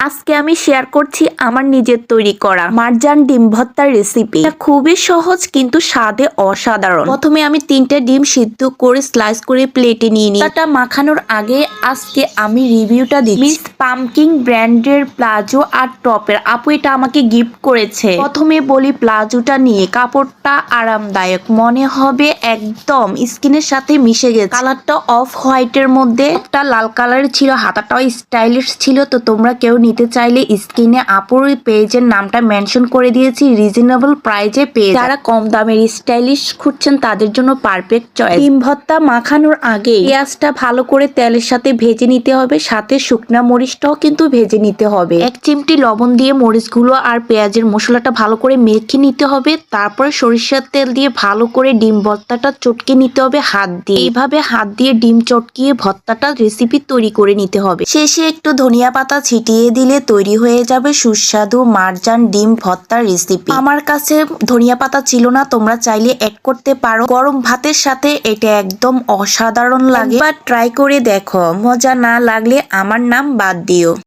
আজকে আমি শেয়ার করছি আমার নিজের তৈরি করা মারজান ডিম ভর্তার রেসিপি। এটা খুবই সহজ কিন্তু স্বাদে অসাধারণ। প্রথমে আমি 3টে ডিম সিদ্ধ করে স্লাইস করে প্লেটে নিয়ে নিই। এটা মাখানোর আগে আজকে আমি রিভিউটা দিচ্ছি। মিস পামকিন ব্র্যান্ডের প্লাজো আর টপের আপু এটা আমাকে গিফট করেছে। প্রথমে বলি প্লাজোটা নিয়ে, কাপড়টা আরামদায়ক, মনে হবে একদম স্কিনের সাথে মিশে গেছে। কালারটা অফ হোয়াইটের মধ্যে একটা লাল কালারের ছিল, হাতাটাও স্টাইলিশ ছিল। তো তোমরা কেউ নিতে চাইলে স্ক্রিনে আপুর পেজের নামটা মেনশন করে দিয়েছি, রিজনেবল প্রাইজে পেয়ে যারা কম দামের স্টাইলিশ খুঁজছেন তাদের জন্য পারফেক্ট চয়েস। ডিম ভর্তা মাখানোর আগে পেঁয়াজটা ভালো করে তেলের সাথে ভেজে নিতে হবে, সাথে শুকনা মরিচটাও কিন্তু ভেজে নিতে হবে। 1 চিমটি লবণ দিয়ে মরিচগুলো আর পেঁয়াজের মশলাটা ভালো করে মেখে নিতে হবে। তারপরে সরিষার তেল দিয়ে ভালো করে ডিম ভর্তাটা চটকে নিতে হবে হাত দিয়ে। এইভাবে হাত দিয়ে ডিম চটকিয়ে ভর্তাটা রেসিপি তৈরি করে নিতে হবে। শেষে একটু ধনিয়া পাতা ছিটিয়ে দিলে তৈরি হয়ে যাবে সুস্বাদু মারজান ডিম ভর্তার রেসিপি। আমার কাছে ধনিয়া পাতা ছিল না, তোমরা চাইলে অ্যাড করতে পারো। গরম ভাতের সাথে এটা একদম অসাধারণ লাগে। একবার ট্রাই করে দেখো, মজা না লাগলে আমার নাম বাদ দিও।